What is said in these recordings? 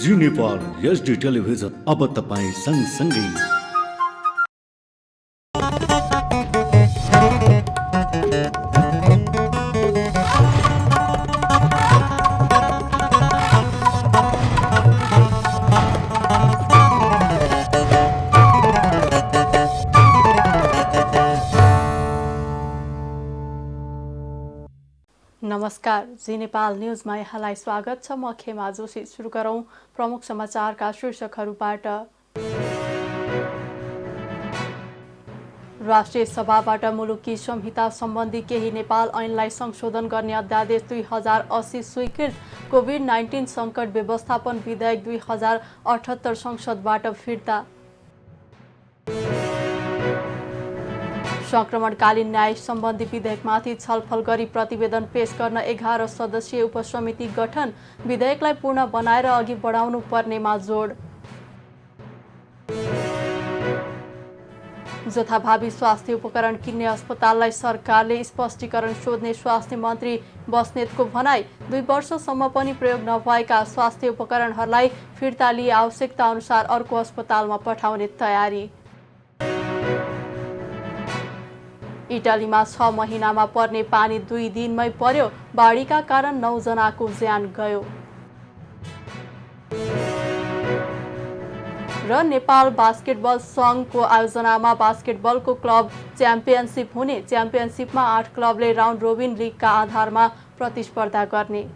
जी Nepal HD television अब तपाईँ सँगसँगै। नमस्कार, जी नेपाल न्युजमा यहाँलाई स्वागत छ। म खेमा जोशी। सुरु गरौं प्रमुख समाचारका शीर्षकहरूबाट। राष्ट्रिय सभाबाट मुलुकी संहिता सम्बन्धी केही नेपाल ऐनलाई संशोधन गर्ने अध्यादेश 2080 स्वीकृत। कोभिड-19 सङ्कट व्यवस्थापन विधेयक 2078 संसदबाट फिर्ता। संक्रमणकालीन न्याय सम्बन्धी विधेयकमाथि छलफल गरी प्रतिवेदन पेश गर्न 11 सदस्यीय उपसमिति गठन। विधेयकलाई पूर्ण बनाएर अघि बढाउनु पर्नेमा जोड। जथाभावी स्वास्थ्य उपकरण किन्ने अस्पताललाई सरकारले स्पष्टीकरण सोध्ने स्वास्थ्य मन्त्री बस्नेतको भनाई। 2 वर्षसम्म पनि प्रयोग नभएका स्वास्थ्य उपकरणहरूलाई फिर्ता लिए आवश्यकता अनुसार अर्को अस्पतालमा पठाउने तयारी। इटालीमा 6 महिनामा पर्ने पानी 2 दिनमै पर्यो। बाढीका कारण 9 जनाको ज्यान गयो। र नेपाल बास्केटबल सङ्घको आयोजनामा बास्केटबलको क्लब च्याम्पियनसिप हुने। च्याम्पियनसिपमा 8 क्लबले राउन्ड रोबिन लिगका आधारमा प्रतिस्पर्धा गर्ने।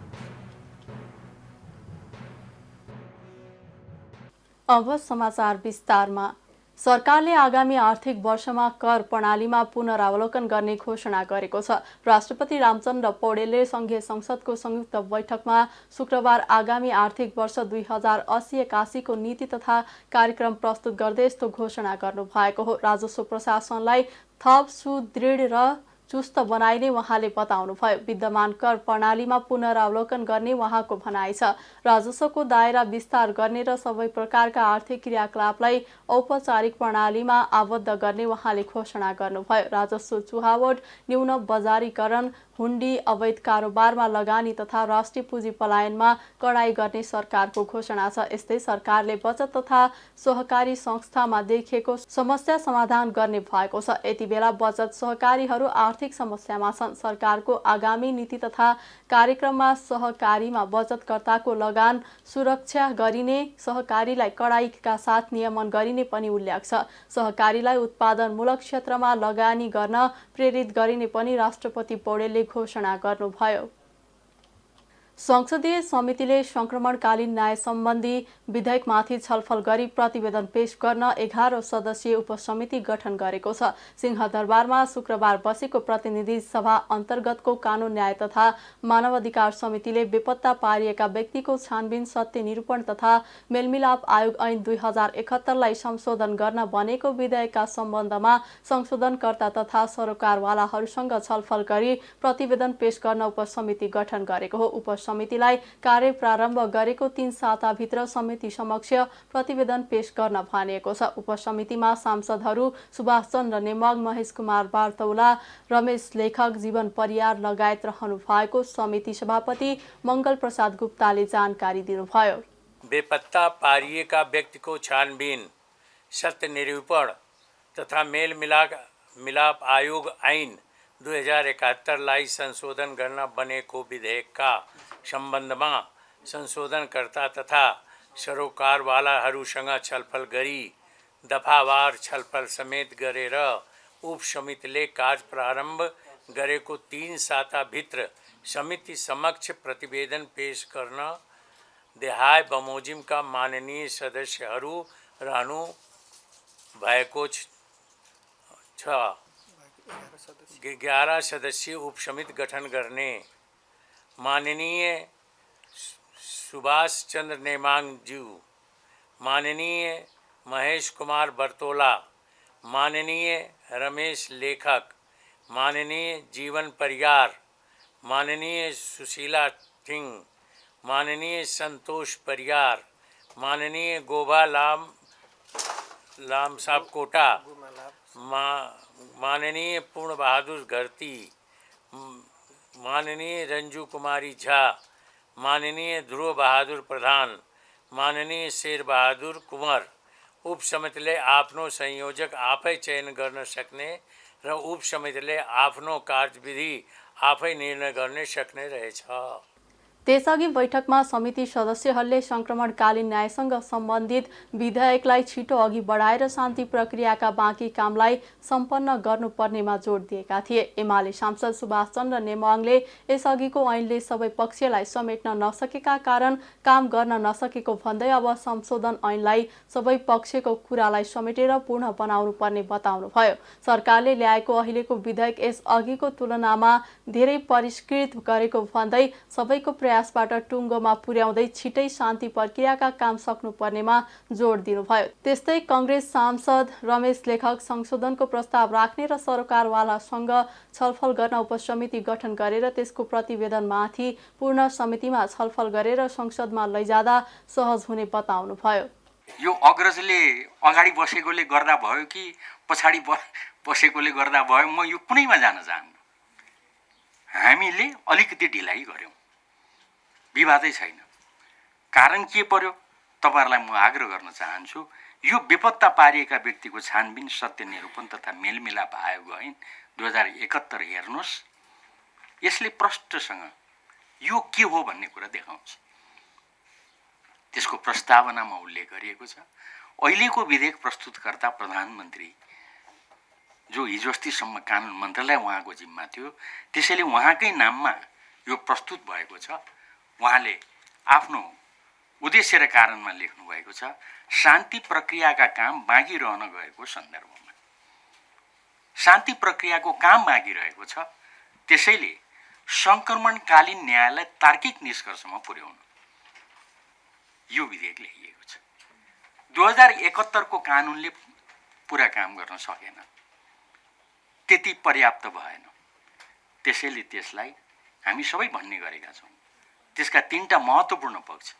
अब समाचार विस्तारमा। सरकारले आगामी आर्थिक वर्षमा कर प्रणालीमा पुनरावलोकन गर्ने घोषणा गरेको छ। राष्ट्रपति रामचन्द्र पौडेलले संघीय संसदको संयुक्त बैठकमा शुक्रबार आगामी आर्थिक वर्ष 2080-81 को नीति तथा कार्यक्रम प्रस्तुत गर्दै यस्तो घोषणा गर्नुभएको हो। राजस्व प्रशासनलाई थप सुदृढ र चुस्त बनाइने उहाँले बताउनुभयो। विद्यमान कर प्रणालीमा पुनरावलोकन गर्ने उहाँको भनाइ छ। राजस्वको दायरा विस्तार गर्ने र सबै प्रकारका आर्थिक क्रियाकलापलाई औपचारिक प्रणालीमा आबद्ध गर्ने उहाँले घोषणा गर्नुभयो। राजस्व चुहावट, न्यून बजारीकरण, हुन्डी, अवैध कारोबारमा लगानी तथा राष्ट्रिय पुँजी पलायनमा कडाई गर्ने सरकारको घोषणा छ। यस्तै सरकारले बचत तथा सहकारी संस्थामा देखिएको समस्या समाधान गर्ने भएको छ। यति बेला बचत सहकारीहरू आर्थिक समस्यामा छन्। सरकारको आगामी नीति तथा कार्यक्रममा सहकारीमा बचतकर्ताको लगान सुरक्षा गरिने, सहकारीलाई कडाइका साथ नियमन गरिने पनि उल्लेख छ। सहकारीलाई उत्पादनमूलक क्षेत्रमा लगानी गर्न प्रेरित गरिने पनि राष्ट्रपति पौडेलले घोषणा गर्नुभयो। संसदीय समितिले संक्रमणकालीन न्याय सम्बन्धी विधेयकमाथि छलफल गरी प्रतिवेदन पेश गर्न 11 सदस्यीय उपसमिति गठन गरेको छ। सिंहदरबारमा शुक्रबार बसेको प्रतिनिधि सभा अन्तर्गतको कानून न्याय तथा मानवाधिकार समितिले बेपत्ता पारिएका व्यक्तिको छानबिन, सत्य निरूपण तथा मेलमिलाप आयोग ऐन 2071 लाई संशोधन गर्न बनेको विधेयकका सम्बन्धमा संशोधनकर्ता तथा सरोकारवालाहरूसँग छलफल गरी प्रतिवेदन पेश गर्न उपसमिति गठन गरेको हो। समितिलाई कार्य प्रारम्भ गरेको 3 साताभित्र समिति समक्ष प्रतिवेदन पेश गर्न भनिएको छ। उपसमितिमा सांसदहरू सुभाष चन्द्र नेमग, महेश कुमार बार्तौला, रमेश लेखक, जीवन परियार लगायत रहनु भएको समिति सभापति मङ्गल प्रसाद गुप्ताले जानकारी दिनुभयो। बेपत्ता पारिएका व्यक्तिको छानबिन, सत्य निरूपण तथा मेलमिलाप आयोग ऐन 2071 लाई संशोधन गर्न बनेको विधेयकका सम्बन्धमा संशोधनकर्ता तथा सरोकारवालाहरूसँग छलफल गरी दफावार छलफल समेत गरेर उपसमितिले कार्य प्रारम्भ गरेको 3 साताभित्र समिति समक्ष प्रतिवेदन पेश गर्न देहाय बमोजिमका माननीय सदस्यहरू रहनु भएको छ। 11 सदस्यीय उपसमिति गठन गर्ने माननीय सुभाष चंद्र नेमांगज्यू, माननीय महेश कुमार बर्तोला, माननीय रमेश लेखक, माननीय जीवन परियार, माननीय सुशीला थिंग, माननीय संतोष परियार, माननीय गोभा लाम साहब कोटा, माननीय पूर्ण बहादुर घरती, माननीय रंजू कुमारी झा, माननीय ध्रुव बहादुर प्रधान, माननीय शेरबहादुर कुँवर उपसमितिले आफ्नो संयोजक आफै चयन गर्न सक्ने र उपसमितिले आफ्नो कार्यविधि आफै निर्णय गर्न सक्ने रहेछ। त्यसअघि बैठकमा समिति सदस्यहरूले सङ्क्रमणकालीन न्यायसँग सम्बन्धित विधेयकलाई छिटो अघि बढाएर शान्ति प्रक्रियाका बाँकी कामलाई सम्पन्न गर्नुपर्नेमा जोड दिएका थिए। एमाले सांसद सुभाष चन्द्र नेमाङले यसअघिको ऐनले सबै पक्षलाई समेट्न नसकेका कारण काम गर्न नसकेको भन्दै अब संशोधन ऐनलाई सबै पक्षको कुरालाई समेटेर पूर्ण बनाउनु पर्ने बताउनुभयो। सरकारले ल्याएको अहिलेको विधेयक यस अघिको तुलनामा धेरै परिष्कृत गरेको भन्दै सबैको प्रयासबाट टुङ्गोमा पुर्याउँदै छिटै शान्ति प्रक्रियाका काम सक्नुपर्नेमा जोड दिनुभयो। त्यस्तै कांग्रेस सांसद रमेश लेखक संशोधनको प्रस्ताव राख्ने र सरकारवालासँग छलफल गर्न उपसमिति गठन गरेर त्यसको प्रतिवेदनमाथि पूर्ण समितिमा छलफल गरेर संसदमा लैजाँदा सहज हुने बताउनुभयो। यो अग्रजले अगाडि बसेकोले गर्दा भयो कि पछाडि बसेकोले गर्दा भयो, म यो कुनैमा जान चाहन्न। हामीले अलिकति ढिलाइ गर्यौँ, विवादै छैन। कारण के पर्यो तपाईहरुलाई म आग्रह गर्न चाहन्छु, यो बेपत्ता पारिएका व्यक्तिको छानबिन, सत्य निरूपण तथा मेलमिलाप आयोग ऐन 2071 हेर्नुहोस्। यसले प्रष्टसँग यो के हो भन्ने कुरा देखाउँछ। त्यसको प्रस्तावनामा उल्लेख गरिएको छ। अहिलेको विधेयक प्रस्तुतकर्ता प्रधानमन्त्री जो हिजो अस्तिसम्म कानुन मन्त्रालय उहाँको जिम्मा थियो, त्यसैले उहाँकै नाममा यो प्रस्तुत भएको छ। उहाँले आफ्नो उद्देश्य र कारणमा लेख्नु भएको छ, शान्ति प्रक्रियाका काम बाँकी रहन गएको सन्दर्भमा। शान्ति प्रक्रियाको काम बाँकी रहेको छ, त्यसैले संक्रमणकालीन न्यायलाई तार्किक निष्कर्षमा पुर्याउन यो विधेयक ल्याइएको छ। 2071 को कानुनले पुरा काम गर्न सकेन, त्यति पर्याप्त भएन। त्यसैले त्यसलाई हामी सबै भन्ने गरेका छौँ। त्यसका तीनटा महत्त्वपूर्ण पक्ष,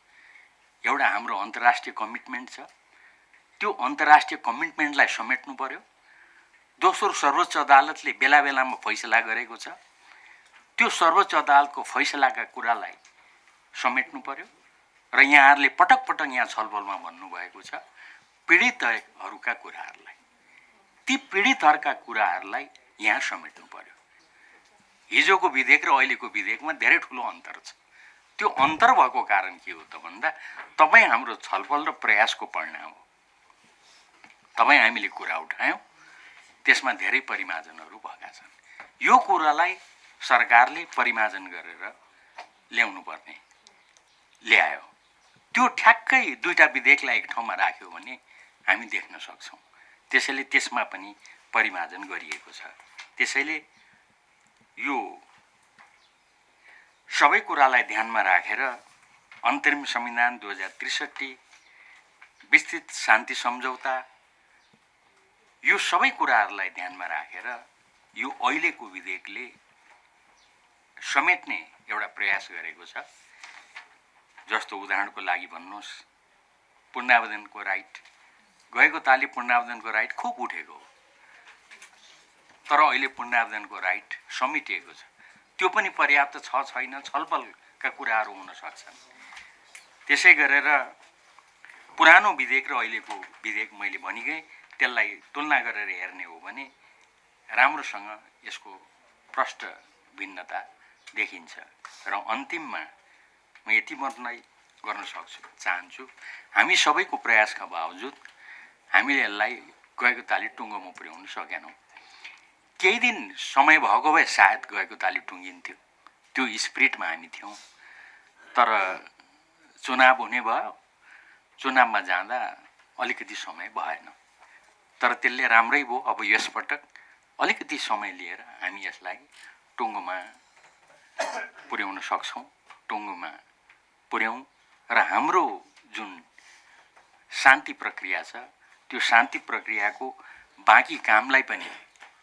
एउटा हाम्रो अन्तर्राष्ट्रिय कमिटमेन्ट छ, त्यो अन्तर्राष्ट्रिय कमिटमेन्टलाई समेट्नु पर्यो। दोस्रो, सर्वोच्च अदालतले बेला बेलामा फैसला गरेको छ, त्यो सर्वोच्च अदालतको फैसलाका कुरालाई समेट्नु पर्यो। र यहाँहरूले पटक पटक यहाँ छलफलमा भन्नुभएको छ पीडितहरूका कुराहरूलाई, ती पीडितहरूका कुराहरूलाई यहाँ समेट्नु पर्यो। हिजोको विधेयक र अहिलेको विधेयकमा धेरै ठुलो अन्तर छ। त्यो अन्तर भएको कारण के हो त भन्दा तपाईँ हाम्रो छलफल र प्रयासको परिणाम हो। तपाईँ हामीले कुरा उठायौँ, त्यसमा धेरै परिमार्जनहरू भएका छन्। यो कुरालाई सरकारले परिमार्जन गरेर ल्याउनु पर्ने ल्यायो। त्यो ठ्याक्कै दुईटा विधेयकलाई एक ठाउँमा राख्यो भने हामी देख्न सक्छौँ। त्यसैले त्यसमा पनि परिमार्जन गरिएको छ। त्यसैले यो सबै कुरालाई ध्यानमा राखेर अन्तरिम संविधान 2063, विस्तृत शान्ति सम्झौता, यो सबै कुराहरूलाई ध्यानमा राखेर यो अहिलेको विधेयकले समेट्ने एउटा प्रयास गरेको छ। जस्तो उदाहरणको लागि भन्नुहोस्, पुनरावेदनको राइट, गएको पालि पुनरावेदनको राइट खुब उठेको हो, तर अहिले पुनरावेदनको राइट समेटिएको छ। त्यो पनि पर्याप्त छ छैन, छलफलका कुराहरू हुन सक्छन्। त्यसै गरेर पुरानो विधेयक र अहिलेको विधेयक मैले भनिगएँ, त्यसलाई तुलना गरेर हेर्ने हो भने राम्रोसँग यसको प्रष्ट भिन्नता देखिन्छ। र अन्तिममा म यति मात्रै गर्न चाहन्छु, हामी सबैको प्रयासका बावजुद हामीले यसलाई गएको ताली टुङ्गोमा पुर्याउन सकेनौँ। केही दिन समय भएको भए सायद गएको ताली टुङ्गिन्थ्यो, त्यो स्पिरिटमा हामी थियौँ। तर चुनाव हुने भयो, चुनावमा जाँदा अलिकति समय भएन। तर त्यसले राम्रै भयो। अब यसपटक अलिकति समय लिएर हामी यसलाई टुङ्गोमा पुर्याउन सक्छौँ, टुङ्गोमा पुर्याउँ र हाम्रो जुन शान्ति प्रक्रिया छ, त्यो शान्ति प्रक्रियाको बाँकी कामलाई पनि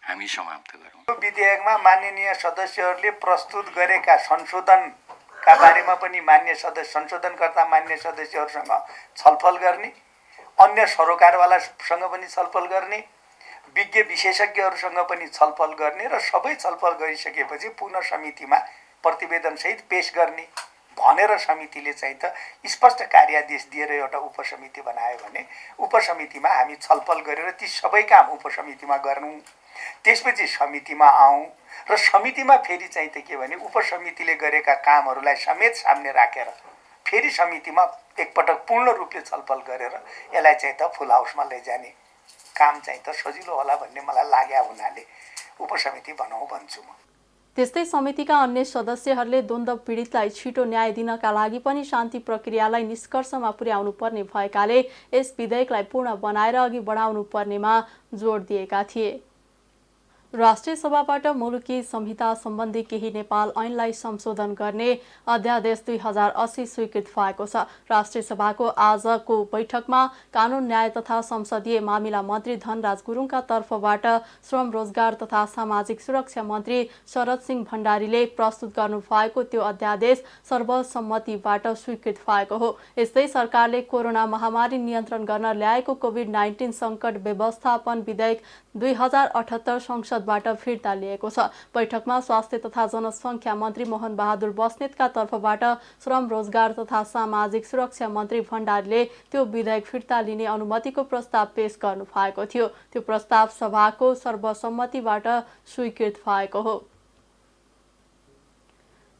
हामी समाप्त गरौँ। यो विधेयकमा माननीय सदस्यहरूले प्रस्तुत गरेका संशोधनका बारेमा पनि संशोधनकर्ता मान्य सदस्यहरूसँग छलफल गर्ने, अन्य सरोकारवालासँग पनि छलफल गर्ने, विज्ञ विशेषज्ञहरूसँग पनि छलफल गर्ने र सबै छलफल गरिसकेपछि पुनः समितिमा प्रतिवेदनसहित पेश गर्ने भनेर समितिले चाहिँ त स्पष्ट कार्यादेश दिएर एउटा उपसमिति बनायो भने उपसमितिमा हामी छलफल गरेर ती सबै काम उपसमितिमा गर्नु, त्यसपछि समितिमा आउँ र समितिमा फेरि चाहिँ त के भने उपसमितिले गरेका कामहरूलाई समेत सामने राखेर फेरि समितिमा एकपटक पूर्ण रूपले छलफल गरेर यसलाई चाहिँ त फुल हाउसमा लैजाने काम चाहिँ त सजिलो होला भन्ने मलाई लाग्या हुनाले उपसमिति बनाऊ भन्छु म। त्यस्तै समितिका अन्य सदस्यहरूले द्वन्द्व पीडितलाई छिटो न्याय दिनका लागि पनि शान्ति प्रक्रियालाई निष्कर्षमा पुर्याउनु पर्ने भएकाले यस विधेयकलाई पूर्ण बनाएर अघि बढाउनु पर्नेमा जोड दिएका थिए। राष्ट्रिय सभाबाट मुलुकी संहिता सम्बन्धी केही नेपाल ऐनलाई संशोधन गर्ने अध्यादेश 2080 स्वीकृत भएको छ। राष्ट्रिय सभाको आजको बैठकमा कानून न्याय तथा संसदीय मामिला मन्त्री धनराज गुरुङका तर्फबाट श्रम रोजगार तथा सामाजिक सुरक्षा मन्त्री शरद सिंह भण्डारीले प्रस्तुत गर्नु भएको त्यो अध्यादेश सर्वसम्मतिबाट स्वीकृत भएको हो। यस्तै सरकारले कोरोना महामारी नियन्त्रण गर्न ल्याएको कोभिड-19 सङ्कट व्यवस्थापन विधेयक 2078 संसदबाट फिर्ता लिएको छ। बैठकमा स्वास्थ्य तथा जनसङ्ख्या मन्त्री मोहन बहादुर बस्नेतका तर्फबाट श्रम रोजगार तथा सामाजिक सुरक्षा मन्त्री भण्डारीले त्यो विधेयक फिर्ता लिने अनुमतिको प्रस्ताव पेश गर्नु भएको थियो। त्यो प्रस्ताव सभाको सर्वसम्मतिबाट स्वीकृत भएको हो।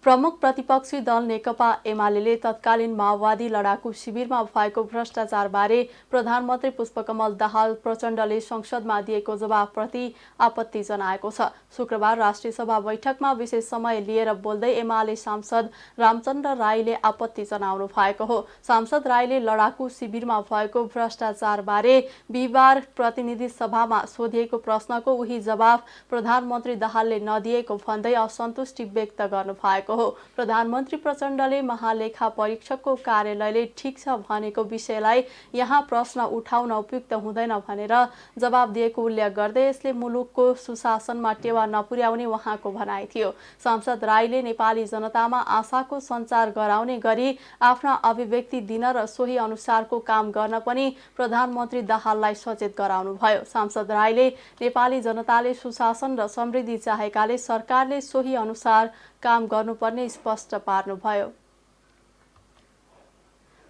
प्रमुख प्रतिपक्षी दल नेकपा एमाले तत्कालीन माओवादी लडाकु शिविरमा भएको भ्रष्टाचारबारे प्रधानमन्त्री पुष्पकमल दाहाल प्रचण्डले संसदमा दिएको जवाफप्रति आपत्ति जनाएको छ। शुक्रबार राष्ट्रिय सभा बैठकमा विशेष समय लिएर बोल्दै एमाले सांसद रामचन्द्र राईले आपत्ति जनाउनु भएको हो। सांसद राईले लडाकु शिविरमा भएको भ्रष्टाचारबारे बिहिबार प्रतिनिधि सभामा सोधिएको प्रश्नको उही जवाफ प्रधानमन्त्री दाहालले नदिएको भन्दै असन्तुष्टि व्यक्त गर्नु भएको हो। प्रधानमन्त्री प्रचण्डले महालेखा परीक्षकको कार्यालयले ठिक छ भनेको विषयलाई यहाँ प्रश्न उठाउन उपयुक्त हुँदैन भनेर जवाब दिएको उल्लेख गर्दै यसले मुलुकको सुशासनमा टेवा नपुर्याउने उहाँको भनाइ थियो। सांसद राईले नेपाली जनतामा आशाको सञ्चार गराउने गरी आफ्ना अभिव्यक्ति दिन र सोही अनुसारको काम गर्न पनि प्रधानमन्त्री दाहाललाई सचेत गराउनुभयो। सांसद राईले नेपाली जनताले सुशासन र समृद्धि चाहेकाले सरकारले सोही अनुसार काम गर्नुपर्ने स्पष्ट पार्नुभयो।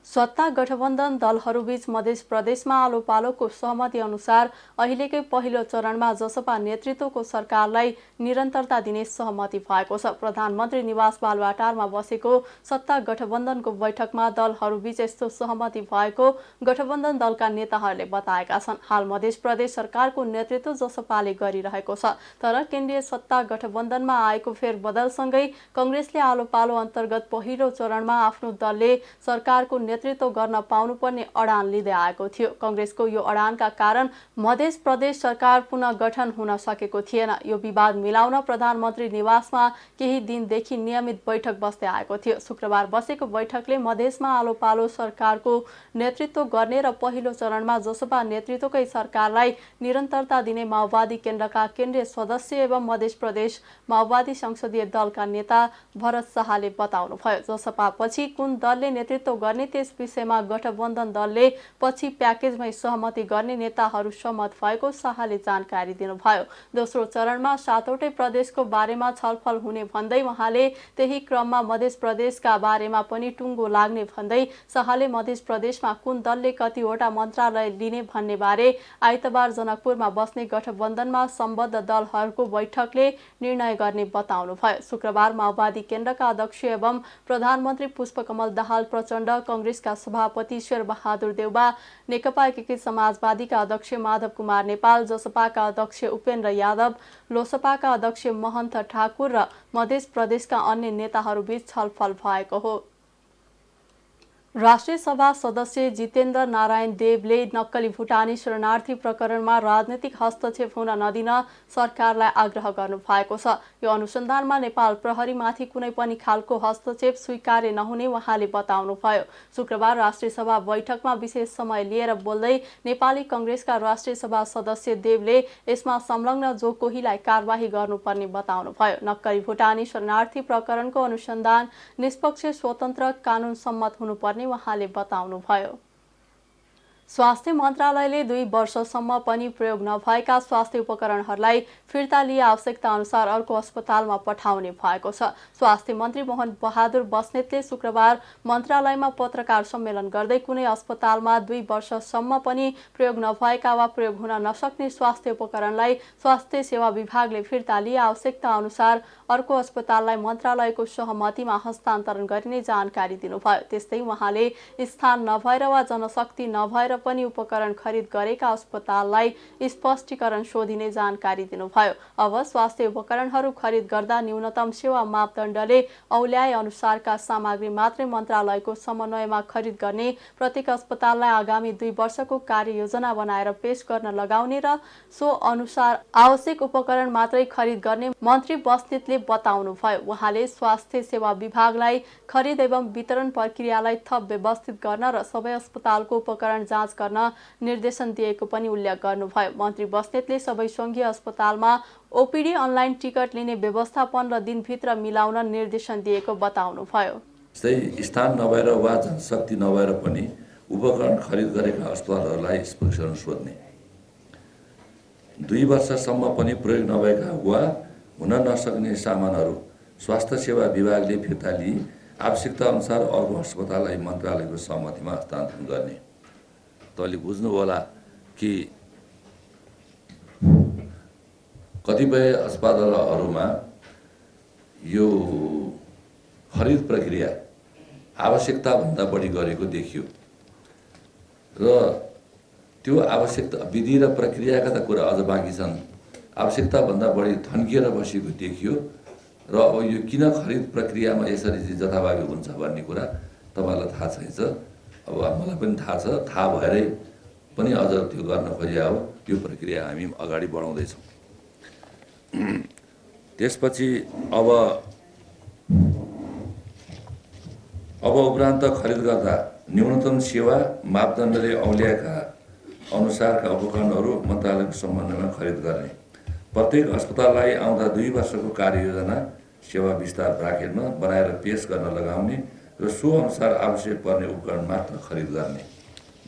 सत्ता गठबन्धन दलहरूबीच मध्य प्रदेशमा आलो पालोको सहमति अनुसार अहिलेकै पहिलो चरणमा जसपा नेतृत्वको सरकारलाई निरन्तरता दिने सहमति भएको छ। प्रधानमन्त्री निवास बालुवाटारमा बसेको सत्ता गठबन्धनको बैठकमा दलहरूबीच यस्तो सहमति भएको गठबन्धन दलका नेताहरूले बताएका छन्। हाल मध्य प्रदेश सरकारको नेतृत्व जसपाले गरिरहेको छ, तर केन्द्रीय सत्ता गठबन्धनमा आएको फेरबदलसँगै कांग्रेसले आलो पालो अन्तर्गत पहिलो चरणमा आफ्नो दलले सरकारको नेतृत्व गर्न पाउनुपर्ने अडान लिँदै आएको थियो। कांग्रेसको यो अडानका कारण मध्य प्रदेश सरकार पुनः गठन हुन सकेको थिएन। यो विवाद मिलाउन प्रधानमन्त्री निवासमा केही दिनदेखि नियमित बैठक बस्दै आएको थियो। शुक्रबार बसेको बैठकले मधेसमा आलो पालो सरकारको नेतृत्व गर्ने र पहिलो चरणमा जसपा नेतृत्वकै सरकारलाई निरन्तरता दिने माओवादी केन्द्रका केन्द्रीय सदस्य एवं मध्य प्रदेश माओवादी संसदीय दलका नेता भरत शाहले बताउनुभयो। जसपा पछि कुन दलले नेतृत्व गर्ने त्यस विषयमा गठबन्धन दलले पछि प्याकेजमै सहमति गर्ने नेताहरू सहमत भएको शाहले जानकारी दिनुभयो। दोस्रो चरणमा 7वटै प्रदेशको बारेमा छलफल हुने भन्दै उहाँले त्यही क्रममा मध्य प्रदेशका बारेमा पनि टुङ्गो लाग्ने भन्दै शाहले मध्य प्रदेशमा कुन दलले कतिवटा मन्त्रालय लिने भन्ने बारे आइतबार जनकपुरमा बस्ने गठबन्धनमा सम्बद्ध दलहरूको बैठकले निर्णय गर्ने बताउनुभयो। शुक्रबार माओवादी केन्द्रका अध्यक्ष एवं प्रधानमन्त्री पुष्पकमल दाहाल प्रचण्ड, कांग्रेसका सभापति शेर बहादुर देउबा, नेकपा एकीकृत समाजवादीका अध्यक्ष माधव कुमार नेपाल, जसपाका अध्यक्ष उपेन्द्र यादव, लोसपाका अध्यक्ष महन्त ठाकुर र मध्य प्रदेशका अन्य नेताहरूबीच छलफल भएको हो। राष्ट्रिय सभा सदस्य जितेन्द्र नारायण देवले नक्कली भुटानी शरणार्थी प्रकरणमा राजनीतिक हस्तक्षेप हुन नदिन सरकारलाई आग्रह गर्नु भएको छ। यो अनुसन्धानमा नेपाल प्रहरीमाथि कुनै पनि खालको हस्तक्षेप स्वीकार्य नहुने उहाँले बताउनुभयो। शुक्रबार राष्ट्रिय सभा बैठकमा विशेष समय लिएर बोल्दै नेपाली कांग्रेसका राष्ट्रिय सभा सदस्य देवले यसमा संलग्न जो कोहीलाई कारबाही गर्नुपर्ने बताउनुभयो। नक्कली भुटानी शरणार्थी प्रकरणको अनुसन्धान निष्पक्ष, स्वतन्त्र, कानुन सम्मत हुनुपर्ने उहाँले बताउनुभयो। स्वास्थ्य मन्त्रालयले 2 वर्षसम्म पनि प्रयोग नभएका स्वास्थ्य उपकरणहरूलाई फिर्ता लिए आवश्यकता अनुसार अर्को अस्पतालमा पठाउने भएको छ। स्वास्थ्य मन्त्री मोहन बहादुर बस्नेतले शुक्रबार मन्त्रालयमा पत्रकार सम्मेलन गर्दै कुनै अस्पतालमा 2 वर्षसम्म पनि प्रयोग नभएका वा प्रयोग हुन नसक्ने स्वास्थ्य उपकरणलाई स्वास्थ्य सेवा विभागले फिर्ता लिए आवश्यकता अनुसार अर्को अस्पताललाई मन्त्रालयको सहमतिमा हस्तान्तरण गरिने जानकारी दिनुभयो। त्यस्तै उहाँले स्थान नभएर वा जनशक्ति नभएर पनि उपकरण खरिद गरेका अस्पताललाई स्पष्टीकरण सोधिने जानकारी दिनुभयो। अब स्वास्थ्य उपकरणहरू खरिद गर्दा न्यूनतम सेवा मापदण्डले औल्याए अनुसारका सामग्री मात्रै मन्त्रालयको समन्वयमा खरिद गर्ने, प्रत्येक अस्पताललाई आगामी 2 वर्षको कार्ययोजना बनाएर पेश गर्न लगाउने र सो अनुसार आवश्यक उपकरण मात्रै खरिद गर्ने मन्त्री बस्नेतले बताउनुभयो। उहाँले स्वास्थ्य सेवा विभागलाई खरिद एवं वितरण प्रक्रियालाई थप व्यवस्थित गर्न र सबै अस्पतालको उपकरण जाँच गर्न निर्देशन दिएको पनि उल्लेख गर्नुभयो। मन्त्री बस्नेतले सबै सङ्घीय अस्पतालमा ओपीडी अनलाइन टिकट लिने व्यवस्था 15 दिनभित्र मिलाउन निर्देशन दिएको बताउनुभयो। स्थान नभएर वा जनशक्ति नभएर पनि उपकरण खरिद गरेका अस्पतालहरूलाई स्पष्टीकरण सोध्ने, 2 वर्षसम्म पनि प्रयोग नभएका वा हुन नसक्ने सामानहरू स्वास्थ्य सेवा विभागले फिर्ता लिए आवश्यकता अनुसार अर्को अस्पताललाई मन्त्रालयको सहमतिमा हस्तान्तरण गर्ने। तपाईँले बुझ्नु होला कि कतिपय अस्पतालहरूमा यो खरिद प्रक्रिया आवश्यकताभन्दा बढी गरेको देखियो र त्यो आवश्यकता विधि र प्रक्रियाका त कुरा अझ बाँकी छन्। आवश्यकताभन्दा बढी थन्किएर बसेको देखियो र अब यो किन खरिद प्रक्रियामा यसरी जथाभावी हुन्छ भन्ने कुरा तपाईँलाई थाहा छैछ। अब मलाई पनि थाहा छ, थाहा भएरै पनि अझ त्यो गर्न खोजिया हो। यो प्रक्रिया हामी अगाडि बढाउँदैछौँ। त्यसपछि अब उपरान्त खरिद गर्दा न्यूनतम सेवा मापदण्डले औल्याएका अनुसारका उपकरणहरू मन्त्रालयको समन्वयमा खरिद गर्ने, प्रत्येक अस्पताललाई आउँदा 2 वर्षको कार्ययोजना सेवा विस्तार ब्राकेटमा बनाएर पेश गर्न लगाउने र सो अनुसार आवश्यक पर्ने उपकरण मात्र खरिद गर्ने,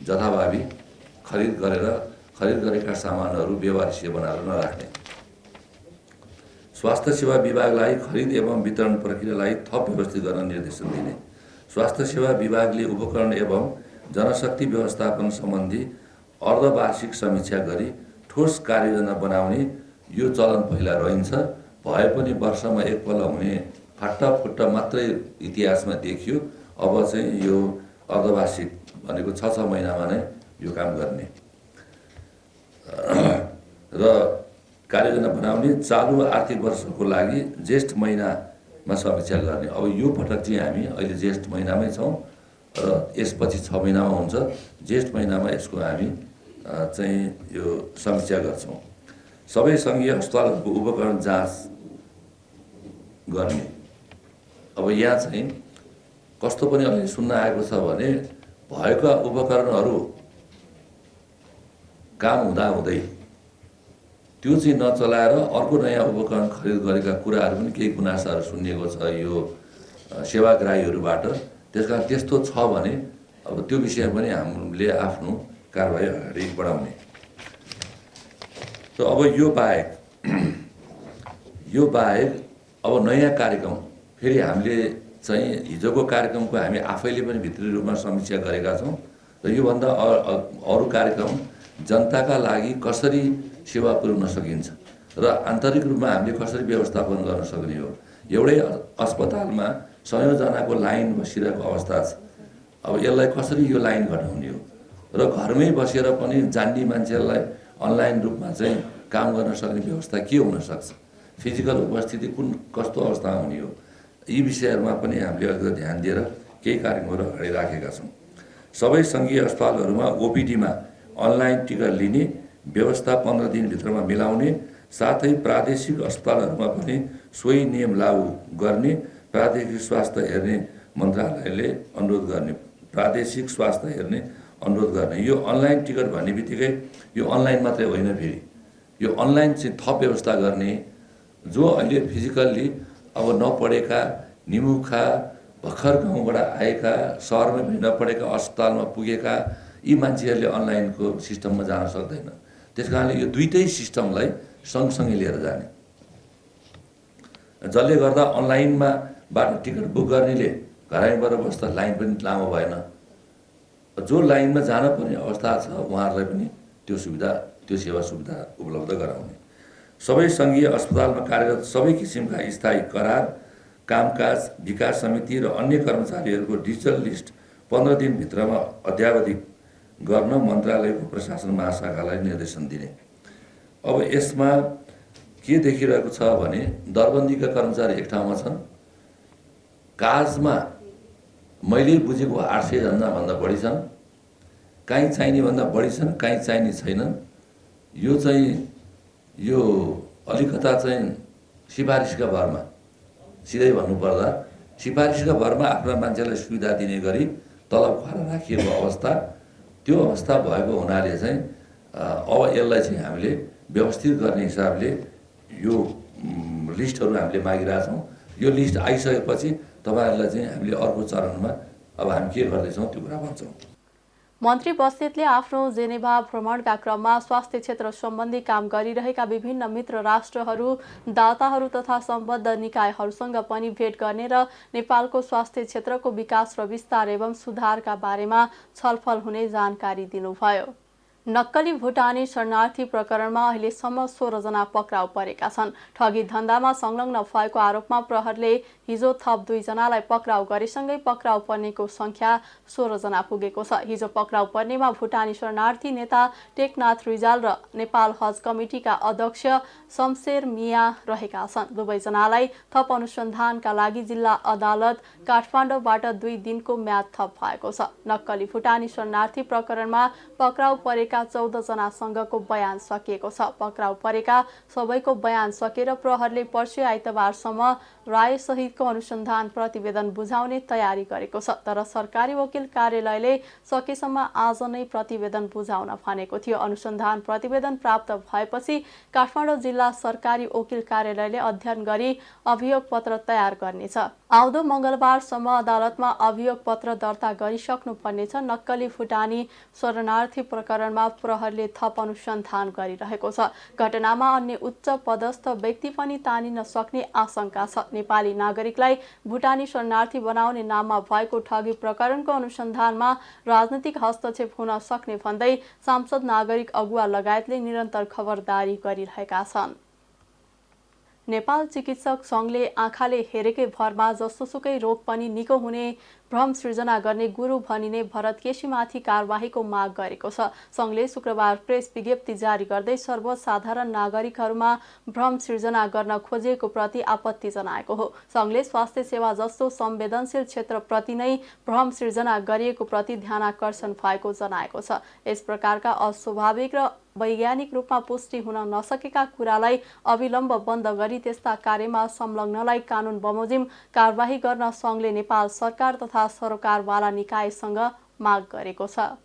जथाभावी खरिद गरेका सामानहरू व्यवहारिक बनाएर नराख्ने। स्वास्थ्य सेवा विभागलाई खरिद एवं वितरण प्रक्रियालाई थप व्यवस्थित गर्न निर्देशन दिने, स्वास्थ्य सेवा विभागले उपकरण एवं जनशक्ति व्यवस्थापन सम्बन्धी अर्धवार्षिक समीक्षा गरी ठोस कार्ययोजना बनाउने। यो चलन पहिला रहन्छ, भए पनि वर्षमा एकपल्ट हुने फाटाफुट्टा मात्रै इतिहासमा देखियो। अब चाहिँ यो अर्धवार्षिक भनेको 6 महिनामा नै यो काम गर्ने र कार्ययोजना बनाउने। चालु आर्थिक वर्षको लागि ज्येष्ठ महिनामा समीक्षा गर्ने। अब यो पटक चाहिँ हामी अहिले ज्येष्ठ महिनामै छौँ र यसपछि 6 महिनामा हुन्छ। ज्येष्ठ महिनामा यसको हामी चाहिँ यो समीक्षा गर्छौँ। सबै सङ्घीय अस्पतालहरूको उपकरण जाँच गर्ने। अब यहाँ चाहिँ कस्तो पनि अहिले सुन्न आएको छ भने भएका उपकरणहरू काम हुँदाहुँदै त्यो चाहिँ नचलाएर अर्को नयाँ उपकरण खरिद गरेका कुराहरू पनि केही गुनासाहरू सुनिएको छ यो सेवाग्राहीहरूबाट। त्यसकारण त्यस्तो छ भने अब त्यो विषयमा पनि हामीले आफ्नो कारबाही अगाडि बढाउने। त अब यो बाहेक अब नयाँ कार्यक्रम फेरि हामीले चाहिँ हिजोको कार्यक्रमको हामी आफैले पनि भित्री रूपमा समीक्षा गरेका छौँ र योभन्दा अरू कार्यक्रम जनताका लागि कसरी सेवा पुर्याउन सकिन्छ र आन्तरिक रूपमा हामीले कसरी व्यवस्थापन गर्न सक्ने हो। एउटै अस्पतालमा 100 जनाको लाइन बसिरहेको अवस्था छ। अब यसलाई कसरी यो लाइन घटाउने हो र घरमै बसेर पनि जान्ने मान्छेलाई अनलाइन रूपमा चाहिँ काम गर्न सक्ने व्यवस्था के हुन सक्छ, फिजिकल उपस्थिति कस्तो अवस्थामा हुने हो। यी विषयहरूमा पनि हामीले अलिकति ध्यान दिएर केही कार्यक्रमहरू अगाडि राखेका छौँ। सबै सङ्घीय अस्पतालहरूमा ओपिडीमा अनलाइन टिकट लिने व्यवस्था 15 दिनभित्रमा मिलाउने, साथै प्रादेशिक अस्पतालहरूमा पनि सोही नियम लागू गर्ने प्रादेशिक स्वास्थ्य हेर्ने मन्त्रालयले अनुरोध गर्ने। प्रादेशिक स्वास्थ्य हेर्ने अनुरोध गर्ने। यो अनलाइन टिकट भन्ने बित्तिकै यो अनलाइन मात्रै होइन, फेरि यो अनलाइन चाहिँ थप व्यवस्था गर्ने। जो अहिले फिजिकल्ली अब नपढेका, निमुखा, भर्खर गाउँबाट आएका, सहरमा नपढेका अस्पतालमा पुगेका यी मान्छेहरूले अनलाइनको सिस्टममा जान सक्दैन। त्यस कारणले यो दुईटै सिस्टमलाई सँगसँगै लिएर जाने, जसले गर्दा अनलाइनमा बाट टिकट बुक गर्नेले घरैबाट बस्दा लाइन पनि लामो भएन, जो लाइनमा जान पर्ने अवस्था छ उहाँहरूलाई पनि त्यो सेवा सुविधा उपलब्ध गराउने। सबै सङ्घीय अस्पतालमा कार्यरत सबै किसिमका स्थायी करार, कामकाज, विकास समिति र अन्य कर्मचारीहरूको डिजिटल लिस्ट 15 दिनभित्रमा अद्यावधि गर्न मन्त्रालयको प्रशासन महाशाखालाई निर्देशन दिने। अब यसमा के देखिरहेको छ भने दरबन्दीका कर्मचारी एक ठाउँमा छन्, काजमा मैले बुझेको 800 भन्दा बढी छन्, काहीँ चाहिने भन्दा बढी छन्, काहीँ चाहिने छैनन्। यो अलिकता चाहिँ सिफारिसका भरमा, सिधै भन्नुपर्दा सिफारिसका भरमा आफ्ना मान्छेलाई सुविधा दिने गरी तलब खुवाएर राखिएको अवस्था, त्यो अवस्था भएको हुनाले चाहिँ अब यसलाई चाहिँ हामीले व्यवस्थित गर्ने हिसाबले यो लिस्टहरू हामीले मागिरहेछौँ। यो लिस्ट आइसकेपछि तपाईँहरूलाई चाहिँ हामीले अर्को चरणमा अब हामी के गर्दैछौँ त्यो कुरा भन्छौँ। मन्त्री बस्नेतले आफ्नो जेनेभा भ्रमणका क्रममा स्वास्थ्य क्षेत्र सम्बन्धी काम गरिरहेका विभिन्न मित्र राष्ट्रहरू, दाताहरू तथा सम्बद्ध निकायहरूसँग पनि भेट गर्ने र नेपालको स्वास्थ्य क्षेत्रको विकास र विस्तार एवं सुधारका बारेमा छलफल हुने जानकारी दिनुभयो। नक्कली भुटानी शरणार्थी प्रकरणमा अहिलेसम्म 16 जना पक्राउ परेका छन्। ठगी धन्दामा संलग्न भएको आरोपमा प्रहरले हिजो थप 2 जनालाई पक्राउ गरेसँगै पक्राउ पर्नेको संख्या 16 जना पुगेको छ। हिजो पक्राउ पर्नेमा भुटानी शरणार्थी नेता टेकनाथ रिजाल र नेपाल हज कमिटीका अध्यक्ष शमशेर मिया रहेका छन्। दुवै जनालाई थप अनुसन्धानका लागि जिल्ला अदालत काठमाडौँबाट 2 दिनको म्याद थप भएको छ। नक्कली भुटानी शरणार्थी प्रकरणमा पक्राउ परेका 14 जनासँगको बयान सकिएको छ। पक्राउ परेका सबैको बयान सकेर प्रहरले पर्सि आइतबारसम्म राय सहितको अनुसन्धान प्रतिवेदन बुझाउने तयारी गरेको छ। तर सरकारी वकिल कार्यालयले सकेसम्म आज नै प्रतिवेदन बुझाउन भनेको थियो। अनुसन्धान प्रतिवेदन प्राप्त भएपछि काठमाडौँ जिल्ला सरकारी वकिल कार्यालयले अध्ययन गरी अभियोग पत्र तयार गर्नेछ। आउँदो मङ्गलबारसम्म अदालतमा अभियोग पत्र दर्ता गरिसक्नुपर्नेछ। नक्कली भुटानी शरणार्थी प्रकरणमा प्रहरले थप अनुसन्धान गरिरहेको छ। घटनामा अन्य उच्च पदस्थ व्यक्ति पनि तानिन सक्ने आशंका छ। नेपाली नागरिकलाई भुटानी शरणार्थी बनाउने नाममा भएको ठगी प्रकरणको अनुसन्धानमा राजनीतिक हस्तक्षेप हुन सक्ने भन्दै सांसद, नागरिक अगुवा लगायतले निरन्तर खबरदारी गरिरहेका छन्। नेपाल चिकित्सक सङ्घले आँखाले हेरेकै भरमा जस्तोसुकै रोग पनि निको हुने भ्रम सृजना गर्ने गुरु भनिने भरत केसीमाथि कारबाहीको माग गरेको छ। सङ्घले शुक्रबार प्रेस विज्ञप्ति जारी गर्दै सर्वसाधारण नागरिकहरूमा भ्रम सृजना गर्न खोजिएको प्रति आपत्ति जनाएको हो। सङ्घले स्वास्थ्य सेवा जस्तो संवेदनशील क्षेत्रप्रति नै भ्रम सृजना गरिएको प्रति ध्यानाकर्षण भएको जनाएको छ। यस प्रकारका अस्वाभाविक र वैज्ञानिक रूपमा पुष्टि हुन नसकेका कुरालाई अविलम्ब बन्द गरी त्यस्ता कार्यमा संलग्नलाई कानुन बमोजिम कारबाही गर्न सङ्घले नेपाल सरकार तथा सरोकारवाला निकायसँग माग गरेको छ।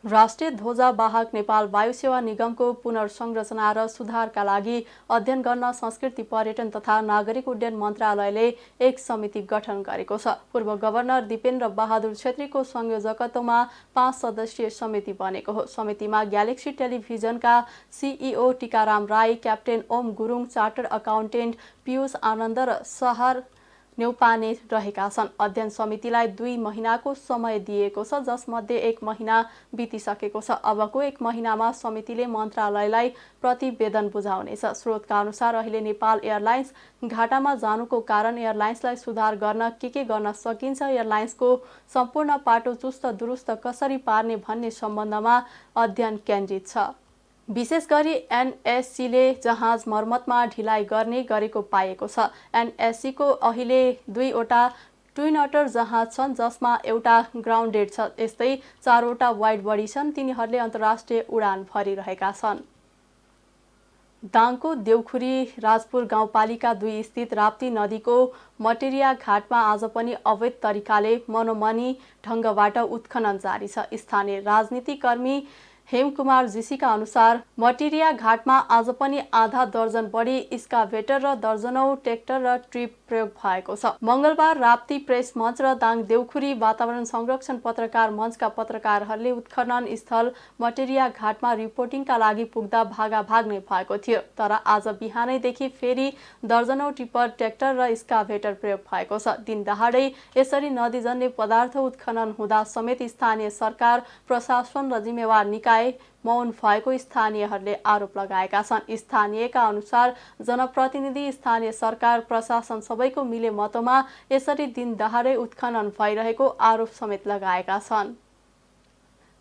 राष्ट्रिय ध्वजावाहक नेपाल वायुसेवा निगमको पुनर्संरचना र सुधारका लागि अध्ययन गर्न संस्कृति, पर्यटन तथा नागरिक उड्डयन मन्त्रालयले एक समिति गठन गरेको छ। पूर्व गभर्नर दिपेन्द्र बहादुर छेत्रीको संयोजकत्वमा 5 सदस्यीय समिति बनेको हो। समितिमा ग्यालेक्सी टेलिभिजनका CEO Tikaram Rai, captain Om Gurung, chartered accountant Piyush Anand र सहर न्यौपाने रहेका छन्। अध्ययन समितिलाई 2 महिनाको समय दिएको छ, जसमध्ये 1 महिना बितिसकेको छ। अबको 1 महिनामा समितिले मन्त्रालयलाई प्रतिवेदन बुझाउनेछ। स्रोतका अनुसार अहिले नेपाल एयरलाइन्स घाटामा जानुको कारण एयरलाइन्सलाई सुधार गर्न के गर्न सकिन्छ, एयरलाइन्सको सम्पूर्ण पाटो चुस्त दुरुस्त कसरी पार्ने भन्ने सम्बन्धमा अध्ययन केन्द्रित छ। विशेष गरी एनएससीले जहाज मर्मतमा ढिलाइ गर्ने गरेको पाएको छ। एनएससीको अहिले 2 वटा ट्विन अटर जहाज छन्, जसमा एउटा ग्राउन्डेड छ। यस्तै 4 वटा वाइड बडी छन्, तिनीहरूले अन्तर्राष्ट्रिय उडान भरिरहेका छन्। दाङको देउखुरी राजपुर गाउँपालिका 2 स्थित राप्ती नदीको मटेरिया घाटमा आज पनि अवैध तरिकाले मनोमनी ढङ्गबाट उत्खनन जारी छ। स्थानीय राजनीतिकर्मी हेमकुमार जीसीका अनुसार मटेरिया घाटमा आज पनि आधा दर्जन बढी स्काभेटर र दर्जनौं ट्र्याक्टर र ट्रिप प्रयोग भएको छ। मंगलबार राप्ती प्रेस मञ्च र दाङ देउखुरी वातावरण संरक्षण पत्रकार मञ्चका पत्रकारहरूले उत्खनन स्थल मटेरिया घाटमा रिपोर्टिङका लागि पुग्दा भागाभाग नै भएको थियो। तर आज बिहानैदेखि फेरि दर्जनौं टिप्पर, ट्र्याक्टर र स्काभेटर प्रयोग भएको छ। दिन दहाडै यसरी नदीजन्य पदार्थ उत्खनन हुँदा समेत स्थानीय सरकार, प्रशासन र जिम्मेवार निकाय मौन भएको स्थानीयहरूले आरोप लगाएका छन्। स्थानीयका अनुसार जनप्रतिनिधि, स्थानीय सरकार, प्रशासन सबैको मिलेमतोमा यसरी दिन दहाडै उत्खनन भइरहेको आरोप समेत लगाएका छन्।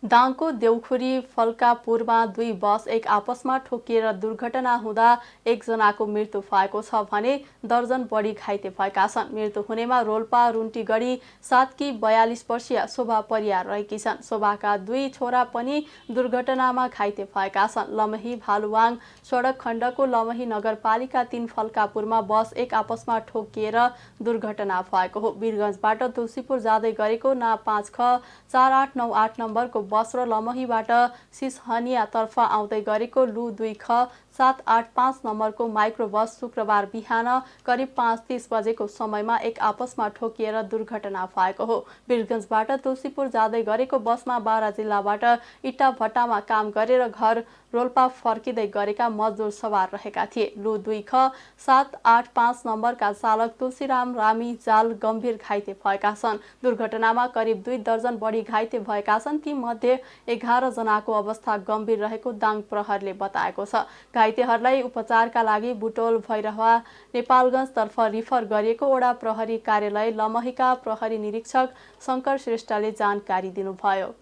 दाङको देउखुरी फल्कापुरमा 2 बस एक आपसमा ठोकिएर दुर्घटना हुँदा एकजनाको मृत्यु भएको छ भने दर्जन बढी घाइते भएका छन्। मृत्यु हुनेमा रोल्पा रुन्टीगढी 7 की 42 वर्षीय शोभा परियार रहेकी छन्। शोभाका 2 छोरा पनि दुर्घटनामा घाइते भएका छन्। लमही भालुवाङ सडक खण्डको लमही नगरपालिका 3 फल्कापुरमा बस एक आपसमा ठोकिएर दुर्घटना भएको हो। वीरगञ्जबाट तुलसीपुर जाँदै गरेको ना 5ख 4898 नम्बरको बस र लमहीबाट सिसहनियातर्फ आउँदै गरेको लु 2ख 785 नम्बरको माइक्रो बस शुक्रबार बिहान करिब 5:30 बजेको समयमा एक आपसमा ठोकिएर दुर्घटना भएको हो। वीरगञ्जबाट तुलसीपुर जाँदै गरेको बसमा बारा जिल्लाबाट इट्टा भट्टामा काम गरेर घर रोल्पा फर्किँदै गरेका मजदुर सवार रहेका थिए। लु 2ख 785 नम्बरका चालक तुलसीराम रामी जाल गम्भीर घाइते भएका छन्। दुर्घटनामा करिब 2 दर्जन बढी घाइते भएका छन्। ती मध्ये 11 जनाको अवस्था गम्भीर रहेको दाङ प्रहरीले बताएको छ। घाइतेहरूलाई उपचारका लागि बुटोल, भैरहवा, नेपालगञ्जतर्फ रिफर गरिएको वडा प्रहरी कार्यालय लमहीका प्रहरी निरीक्षक शंकर श्रेष्ठले जानकारी दिनुभयो।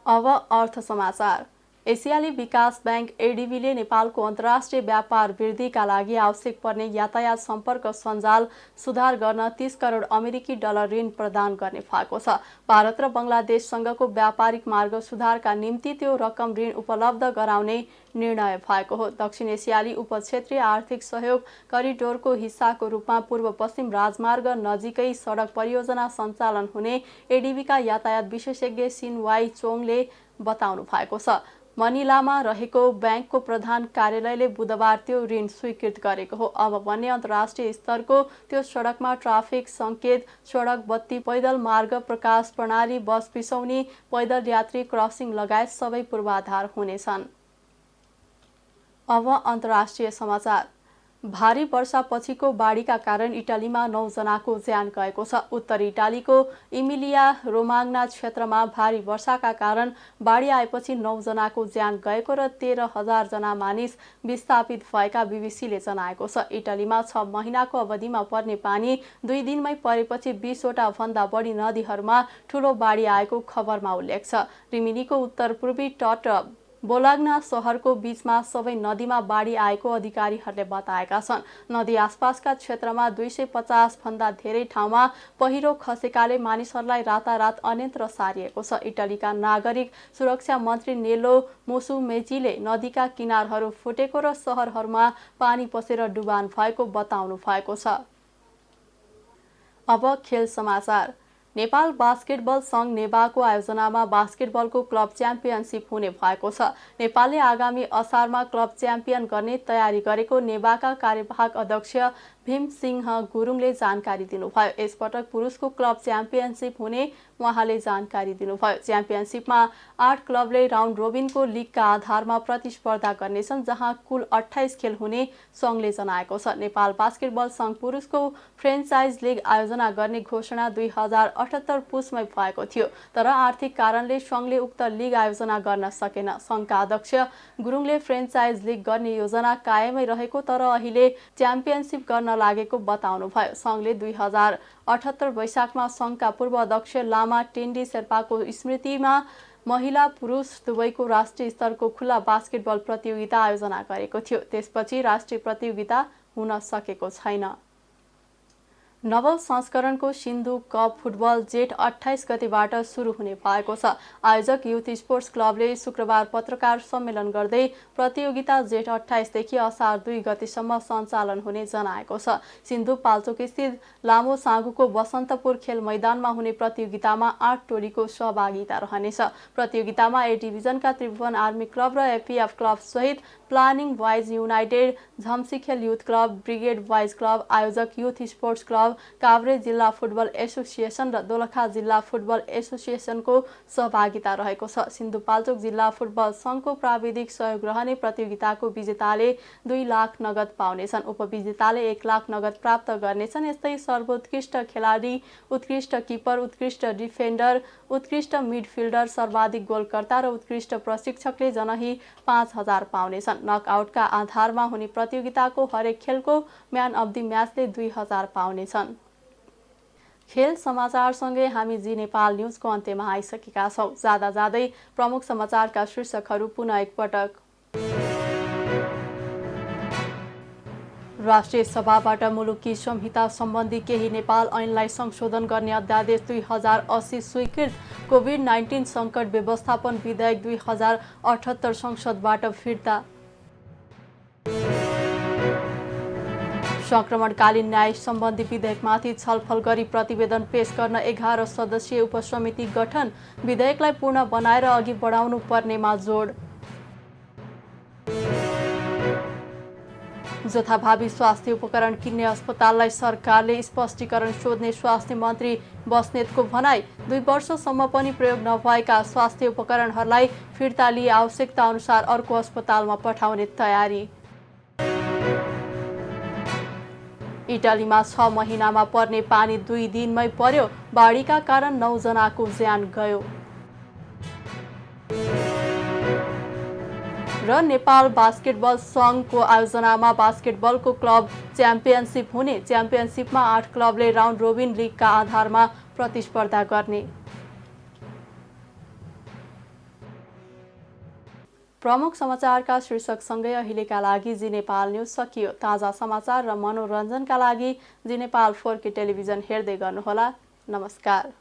अब अर्थ समाचार। एसियाली विकास बैंक एडीबीले नेपालको अन्तर्राष्ट्रिय व्यापार वृद्धिका लागि आवश्यक पर्ने यातायात सम्पर्क सञ्जाल सुधार गर्न 30 करोड अमेरिकी डलर ऋण प्रदान गर्ने भएको छ। भारत र बङ्गलादेशसँगको व्यापारिक मार्ग सुधारका निम्ति त्यो रकम ऋण उपलब्ध गराउने निर्णय भएको हो। दक्षिण एसियाली उपक्षेत्रीय आर्थिक सहयोग करिडोरको हिस्साको रूपमा पूर्व पश्चिम राजमार्ग नजिकै सडक परियोजना सञ्चालन हुने एडीबीका यातायात विशेषज्ञ सिन वाई चोङले बताउनु भएको छ। मनिलामा रहेको बैंकको प्रधान कार्यालयले बुधबार त्यो ऋण स्वीकृत गरेको हो। अब भने अन्तर्राष्ट्रिय स्तरको त्यो सडकमा ट्राफिक सङ्केत, सडक बत्ती, पैदल मार्ग, प्रकाश प्रणाली, बस बिसौनी, पैदल यात्री क्रसिङ लगायत सबै पूर्वाधार हुनेछन्। अब अन्तर्राष्ट्रिय समाचार। भारी वर्षापछिको बाढीका कारण इटालीमा 9 जनाको ज्यान गएको छ। उत्तरी इटालीको इमिलिया रोमाग्ना क्षेत्रमा भारी वर्षाका कारण बाढी आएपछि 9 जनाको ज्यान गएको र 13,000 जना मानिस विस्थापित भएका बीबीसीले जनाएको छ। इटालीमा 6 महिनाको अवधिमा पर्ने पानी 2 दिनमै परेपछि 20 वटा भन्दा बढी नदीहरूमा ठूलो बाढी आएको खबरमा उल्लेख छ। रिमिनीको उत्तर पूर्वी तट बोलाग्ना सहरको बीचमा सबै नदीमा बाढी आएको अधिकारीहरूले बताएका छन्। नदी आसपासका क्षेत्रमा 250 भन्दा धेरै ठाउँमा पहिरो खसेकाले मानिसहरूलाई रातारात अन्यत्र सारिएको छ। इटालीका नागरिक सुरक्षा मन्त्री नेलो मोसुमेजीले नदीका किनारहरू फुटेको र सहरहरूमा पानी पसेर डुबान भएको बताउनु भएको छ। अब खेल समाचार। नेपाल बास्केटबल सङ्घ नेबाको आयोजनामा बास्केटबलको क्लब च्याम्पियनसिप हुने भएको छ। नेपालले आगामी असारमा क्लब च्याम्पियन गर्ने तयारी गरेको नेबाका कार्यवाहक अध्यक्ष भीमसिंह गुरुङले जानकारी दिनुभयो। यसपटक पुरुषको क्लब च्याम्पियनसिप हुने उहाँले जानकारी दिनुभयो। च्याम्पियनसिपमा 8 क्लबले राउन्ड रोबिनको लिगका आधारमा प्रतिस्पर्धा गर्नेछन्, जहाँ कुल 28 खेल हुने सङ्घले जनाएको छ। नेपाल बास्केटबल सङ्घ पुरुषको फ्रेन्चाइज लिग आयोजना गर्ने घोषणा 2078 पुसमै भएको थियो, तर आर्थिक कारणले सङ्घले उक्त लिग आयोजना गर्न सकेन। सङ्घका अध्यक्ष गुरुङले फ्रेन्चाइज लिग गर्ने योजना कायमै रहेको तर अहिले च्याम्पियनसिप गर्न लागेको बताउनुभयो। सङ्घले 2078 वैशाखमा सङ्घका पूर्व अध्यक्ष लामा टेन्डी शेर्पाको स्मृतिमा महिला पुरुष दुवैको राष्ट्रिय स्तरको खुला बास्केटबल प्रतियोगिता आयोजना गरेको थियो। त्यसपछि राष्ट्रिय प्रतियोगिता हुन सकेको छैन। नवौं संस्करणको सिन्धु कप फुटबल जेठ 28 गतेबाट सुरु हुने भएको छ। आयोजक युथ स्पोर्ट्स क्लबले शुक्रबार पत्रकार सम्मेलन गर्दै प्रतियोगिता जेठ 28 देखि असार 2 गतेसम्म सञ्चालन हुने जनाएको छ। सिन्धु पाल्चोक स्थित लामो साँगुको बसन्तपुर खेल मैदानमा हुने प्रतियोगितामा 8 टोलीको सहभागिता रहनेछ। प्रतियोगितामा ए डिभिजनका त्रिभुवन आर्मी क्लब र एपीएफ क्लब सहित planning boys united, Jhamsikhel youth club, brigade boys club, आयोजक युथ स्पोर्ट्स क्लब, काभ्रे जिल्ला फुटबल एसोसिएसन र दोलखा जिल्ला फुटबल एसोसिएसनको सहभागिता रहेको छ। सिन्धुपाल्चोक जिल्ला फुटबल सङ्घको प्राविधिक सहयोग रहने प्रतियोगिताको विजेताले 2 लाख नगद पाउनेछन्। उपविजेताले 1 लाख नगद प्राप्त गर्नेछन्। यस्तै सर्वोत्कृष्ट खेलाडी, उत्कृष्ट किपर, उत्कृष्ट डिफेन्डर, उत्कृष्ट मिडफिल्डर, सर्वाधिक गोलकर्ता र उत्कृष्ट प्रशिक्षकले जनही 5000 पाउनेछन्। नकआउटका आधारमा हुने प्रतियोगिताको हरेक खेलको म्यान अफ द म्याचले 2000 पाउनेछन्। खेल समाचारसँगै हामी जी नेपाल न्युजको अन्त्यमा आइसकेका छौँ। जाँदा जाँदै प्रमुख समाचारका शीर्षकहरू पुनः एकपटक। राष्ट्रिय सभाबाट मुलुकी संहिता सम्बन्धी केही नेपाल ऐनलाई संशोधन गर्ने अध्यादेश 2080 स्वीकृत। कोभिड-19 सङ्कट व्यवस्थापन विधेयक 2078 संसदबाट फिर्ता। संक्रमणकालीन न्याय सम्बन्धी विधेयकमाथि छलफल गरी प्रतिवेदन पेश गर्न 11 सदस्यीय उपसमिति गठन। विधेयकलाई पूर्ण बनाएर अघि बढाउनु पर्नेमा जोड। जथाभावी स्वास्थ्य उपकरण किन्ने अस्पताललाई सरकारले स्पष्टीकरण सोध्ने स्वास्थ्य मन्त्री बस्नेतको भनाई। 2 वर्षसम्म पनि प्रयोग नभएका स्वास्थ्य उपकरणहरूलाई फिर्ता लिए आवश्यकता अनुसार अर्को अस्पतालमा पठाउने तयारी। इटालीमा 6 महिनामा पर्ने पानी 2 दिनमै पर्यो। बाढीका कारण 9 जनाको ज्यान गयो। र नेपाल बास्केटबल सङ्घको आयोजनामा बास्केटबलको क्लब च्याम्पियनसिप हुने। च्याम्पियनसिपमा 8 क्लबले राउन्ड रोबिन लिगका आधारमा प्रतिस्पर्धा गर्ने। प्रमुख समाचारका शीर्षकसँगै अहिलेका लागि जी नेपाल न्युज सकियो। ताजा समाचार र मनोरञ्जनका लागि जी नेपाल 4K टेलिभिजन हेर्दै गर्नुहोला। नमस्कार।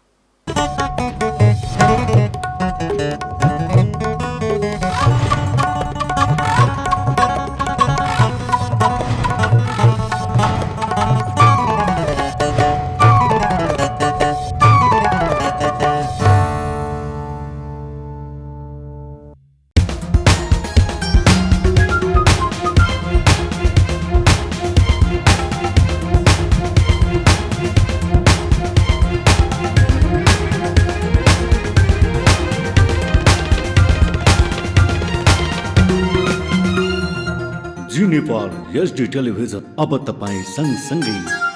जी नेपाल HD टेलिभिजन अब तपाईँ सँगसँगै